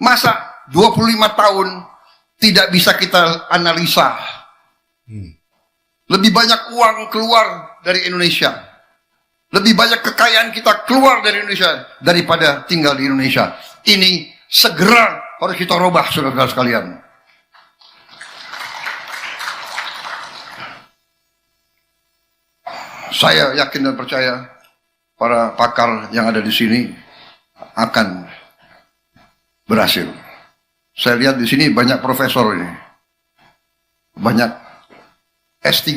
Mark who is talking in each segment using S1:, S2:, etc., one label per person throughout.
S1: Masa 25 tahun tidak bisa kita analisa? Lebih banyak uang keluar dari Indonesia, lebih banyak kekayaan kita keluar dari Indonesia daripada tinggal di Indonesia. Ini segera harus kita rubah, saudara-saudara sekalian. Saya yakin dan percaya para pakar yang ada di sini akan berhasil. Saya lihat di sini banyak profesor ini, banyak S3,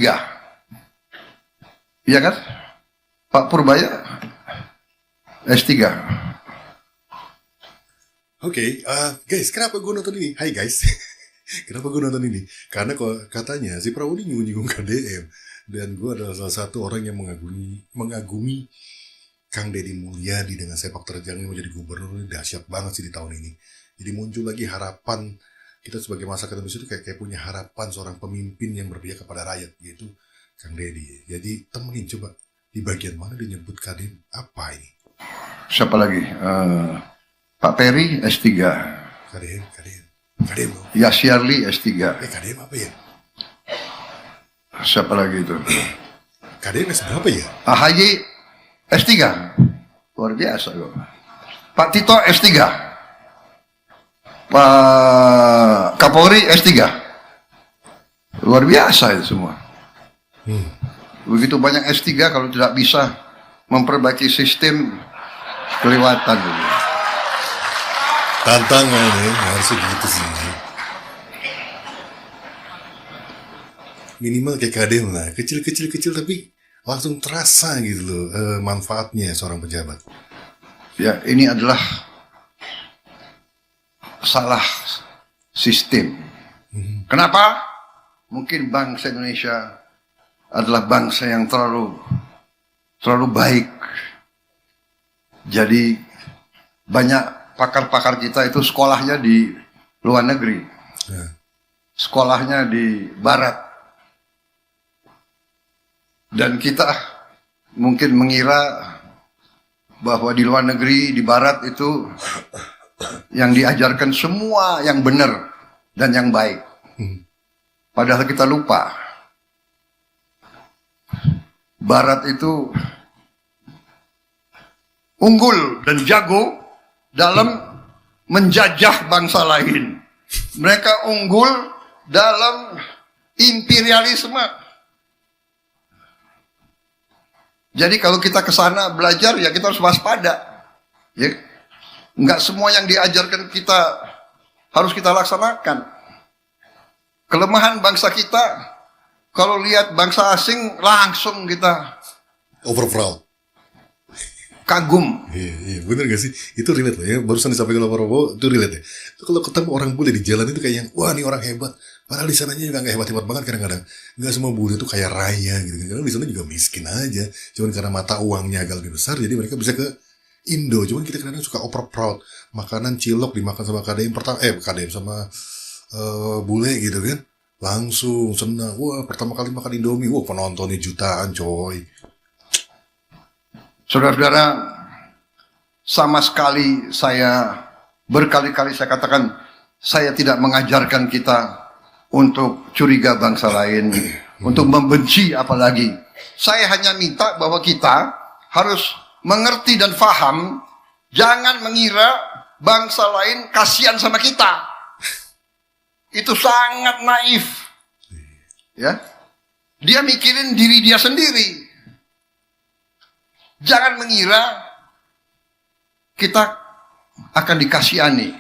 S1: iya kan? Pak Purbaya S3.
S2: Oke, guys, kenapa gue nonton ini? Hai guys, kenapa gue nonton ini? Karena katanya si Prabowo ini nyinggung KDM, dan gue adalah salah satu orang yang mengagumi Kang Deddy Mulyadi dengan sepak terjangnya menjadi gubernur. Ini dahsyat banget sih di tahun ini. Jadi muncul lagi harapan kita sebagai masyarakat Indonesia itu kayak punya harapan seorang pemimpin yang berpihak kepada rakyat, yaitu Kang Deddy. Jadi temenin coba di bagian mana dia nyebut KDM apa ini?
S1: Siapa lagi? Pak Peri S3.
S2: KDM.
S1: Yasyarli S3.
S2: KDM apa ya?
S1: Siapa lagi itu?
S2: KDM berapa ya?
S1: AHY S3. Luar biasa loh. Pak Tito S3. Pak Kapolri S3. Luar biasa itu semua. Begitu banyak S3, kalau tidak bisa memperbaiki sistem, kelewatan.
S2: Tantangan ya, harusnya gitu sih. Minimal kayak KDM lah, kecil tapi langsung terasa gitu loh manfaatnya seorang pejabat.
S1: Ya, ini adalah salah sistem. Kenapa? Mungkin bangsa Indonesia adalah bangsa yang terlalu baik. Jadi banyak pakar-pakar kita itu sekolahnya di luar negeri, sekolahnya di barat, dan kita mungkin mengira bahwa di luar negeri, di barat itu yang diajarkan semua yang benar dan yang baik. Padahal kita lupa, barat itu unggul dan jago dalam menjajah bangsa lain. Mereka unggul dalam imperialisme. Jadi kalau kita ke sana belajar, ya kita harus waspada. Ya. Enggak semua yang diajarkan kita harus kita laksanakan. Kelemahan bangsa kita, kalau lihat bangsa asing langsung kita
S2: overproud,
S1: kagum.
S2: Iya, bener gak sih? Itu relate loh ya, barusan disampaikan oleh Prabowo, itu relate ya. Itu kalau ketemu orang bule di jalan itu kayak yang, wah ini orang hebat. Padahal di sananya juga gak hebat-hebat banget kadang-kadang. Gak semua bule itu kayak raya gitu. Karena di sana juga miskin aja. Cuman karena mata uangnya agak lebih besar, jadi mereka bisa ke Indo. Cuman kita kadang-kadang suka overproud. Makanan cilok dimakan sama KDM pertama, KDM sama bule gitu kan. Langsung senang. Wah pertama kali makan Indomie, wah penontonnya jutaan coy.
S1: Saudara-saudara, sama sekali berkali-kali saya katakan, saya tidak mengajarkan kita untuk curiga bangsa lain, untuk membenci apalagi. Saya hanya minta bahwa kita harus mengerti dan faham, jangan mengira bangsa lain kasihan sama kita. Itu sangat naif. Ya. Dia mikirin diri dia sendiri. Jangan mengira kita akan dikasihani.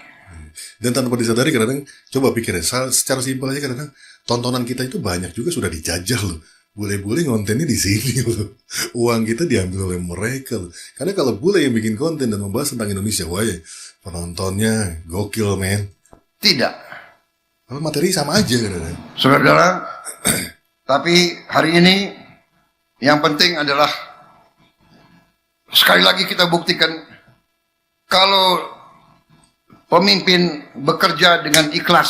S2: Dan tanpa disadari kadang-kadang, coba pikirnya, secara simpel aja kadang-kadang, tontonan kita itu banyak juga sudah dijajah loh. Bule-bule ngontennya di sini loh. Uang kita diambil oleh mereka loh. Karena kalau bule yang bikin konten dan membahas tentang Indonesia, wah ya, penontonnya gokil men.
S1: Tidak.
S2: Kalau materi sama aja kadang-kadang.
S1: Saudara-saudara, tapi hari ini yang penting adalah sekali lagi kita buktikan kalau pemimpin bekerja dengan ikhlas,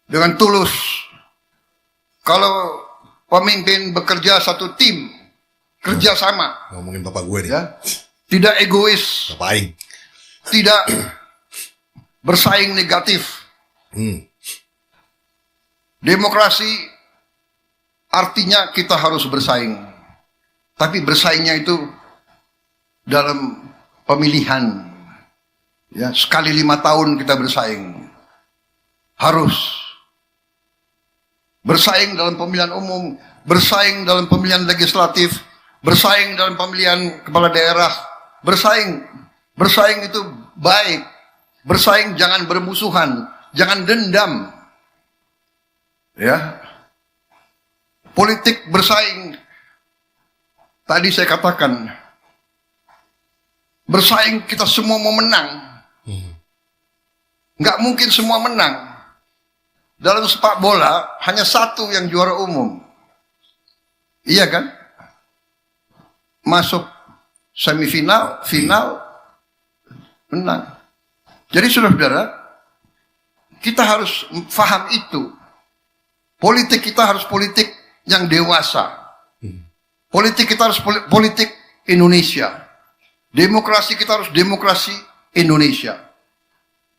S1: dengan tulus, kalau pemimpin bekerja satu tim, kerja sama,
S2: ngomongin bapak gue nih,
S1: ya, tidak egois,
S2: bapak Aing,
S1: tidak bersaing negatif.
S2: Hmm.
S1: Demokrasi artinya kita harus bersaing. Tapi bersaingnya itu dalam pemilihan. Ya, sekali 5 tahun kita bersaing. Harus bersaing dalam pemilihan umum, bersaing dalam pemilihan legislatif, bersaing dalam pemilihan kepala daerah, bersaing. Bersaing itu baik. Bersaing jangan bermusuhan, jangan dendam. Ya. Politik bersaing. Tadi saya katakan, bersaing kita semua mau menang. Nggak mungkin semua menang. Dalam sepak bola hanya satu yang juara umum. Iya kan? Masuk semifinal, final, menang. Jadi saudara-saudara, kita harus paham itu. Politik kita harus politik yang dewasa. Politik kita harus politik Indonesia. Demokrasi kita harus demokrasi Indonesia.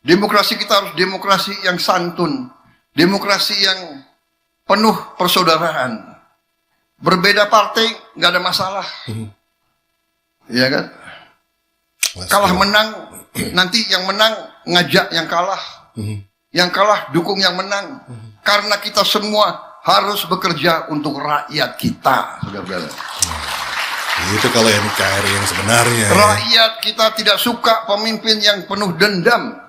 S1: Demokrasi kita harus demokrasi yang santun. Demokrasi yang penuh persaudaraan. Berbeda partai nggak ada masalah. Iya kan? Kalah menang, nanti yang menang ngajak yang kalah. Yang kalah dukung yang menang. Karena kita semua harus bekerja untuk rakyat kita, saudara-saudara.
S2: Itu kalau NKRI yang sebenarnya.
S1: Rakyat kita tidak suka pemimpin yang penuh dendam.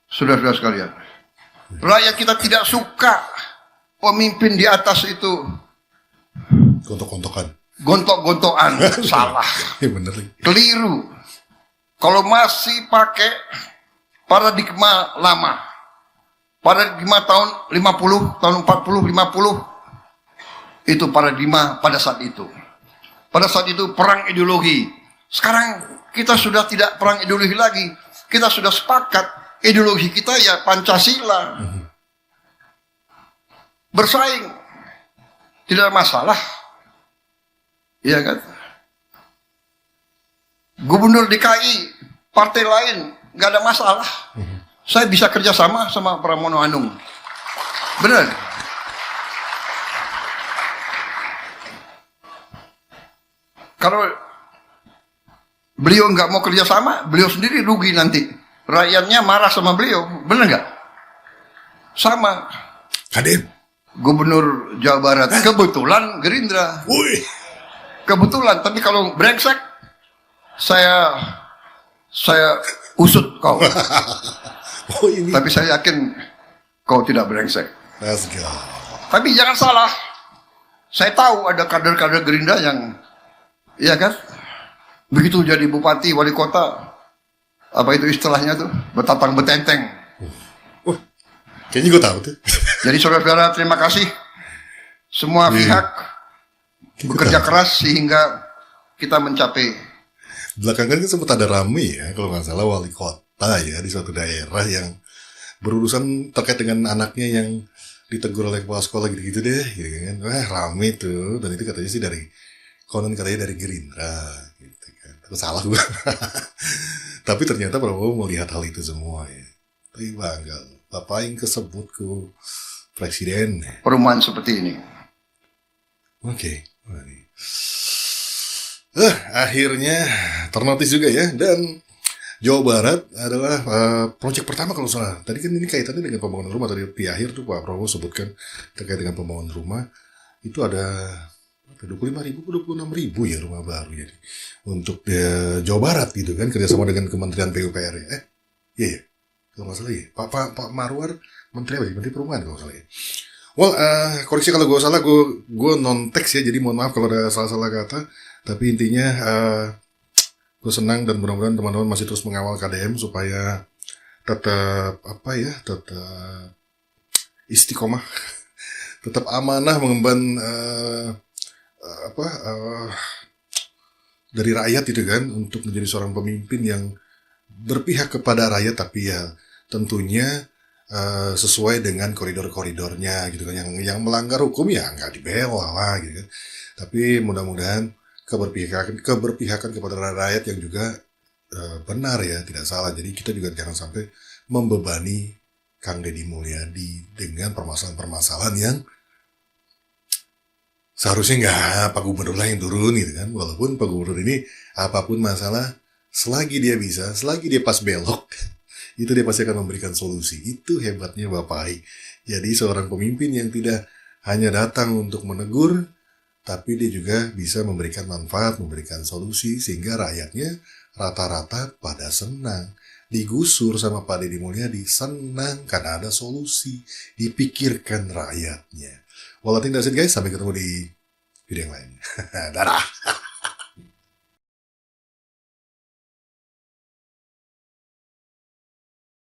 S1: Saudara-saudara sekalian. Rakyat kita tidak suka pemimpin di atas itu
S2: Gontok-gontokan.
S1: gontok-gontokan. Salah.
S2: Iya bener.
S1: Keliru. Kalau masih pakai paradigma lama. Paradigma tahun 50, tahun 40, 50. Itu paradigma pada saat itu. Pada saat itu perang ideologi. Sekarang kita sudah tidak perang ideologi lagi. Kita sudah sepakat ideologi kita ya Pancasila. Bersaing. Tidak ada masalah. Iya kan? Gubernur DKI, partai lain, nggak ada masalah. Saya bisa kerjasama sama Pramono Anung. Benar. Kalau beliau nggak mau kerjasama, beliau sendiri rugi nanti. Rakyatnya marah sama beliau, benar nggak? Sama.
S2: Kadem.
S1: Gubernur Jawa Barat, kebetulan Gerindra.
S2: Woi.
S1: Kebetulan, tapi kalau brengsek, saya usut kau.
S2: Oh ini.
S1: Tapi saya yakin kau tidak brengsek.
S2: Let's go.
S1: Tapi jangan salah. Saya tahu ada kader-kader Gerindra yang, iya kan? Begitu jadi bupati, wali kota, apa itu istilahnya tuh? Betatang betenteng.
S2: Kayaknya gue tahu tuh.
S1: Jadi saudara-saudara terima kasih. Semua pihak bekerja keras sehingga kita mencapai.
S2: Belakangan kan sempat ada rame ya, kalau nggak salah wali kota ya di suatu daerah yang berurusan terkait dengan anaknya yang ditegur oleh kepala sekolah gitu-gitu deh, gitu kan. Wah rame tuh, dan itu katanya sih konon katanya dari Gerindra, gitu kan. Terus salah gue. Tapi ternyata Prabowo melihat hal itu semua ya. Tapi bangga, bapak yang kesebut ku presiden.
S1: Perumahan seperti ini.
S2: Oke. Akhirnya ternotis juga ya, dan Jawa Barat adalah proyek pertama kalau salah. Tadi kan ini kaitannya dengan pembangunan rumah. Tadi di akhir tuh Pak Prabowo sebutkan terkait dengan pembangunan rumah itu ada 25.000, 26.000 ya rumah baru jadi untuk Jawa Barat gitu kan, kerjasama dengan Kementerian PUPR ya. Iya. Kalau nggak salah ya, Pak Marwar Menteri apa? Menteri Perumahan kalau nggak salah ya. Well, koreksi kalau gue salah, gue non teks ya, jadi mohon maaf kalau ada salah-salah kata. Tapi intinya gue senang dan mudah-mudahan teman-teman masih terus mengawal KDM supaya tetap tetap istiqomah, tetap amanah mengemban dari rakyat gitu kan, untuk menjadi seorang pemimpin yang berpihak kepada rakyat, tapi ya tentunya sesuai dengan koridor-koridornya gitu kan. Yang melanggar hukum ya nggak dibela lah gitu kan. Tapi mudah-mudahan keberpihakan kepada rakyat yang juga benar ya, tidak salah. Jadi kita juga jangan sampai membebani Kang Deddy Mulyadi dengan permasalahan-permasalahan yang seharusnya nggak Pak Gubernur lah yang turun gitu kan. Walaupun Pak Gubernur ini apapun masalah, selagi dia bisa, selagi dia pas belok, itu dia pasti akan memberikan solusi. Itu hebatnya Bapak Hai. Jadi seorang pemimpin yang tidak hanya datang untuk menegur, tapi dia juga bisa memberikan manfaat, memberikan solusi, sehingga rakyatnya rata-rata pada senang. Digusur sama Pak Deddy Mulyadi, senang karena ada solusi, dipikirkan rakyatnya. Well, I think that's it guys, sampai ketemu di video yang lain. Dadah!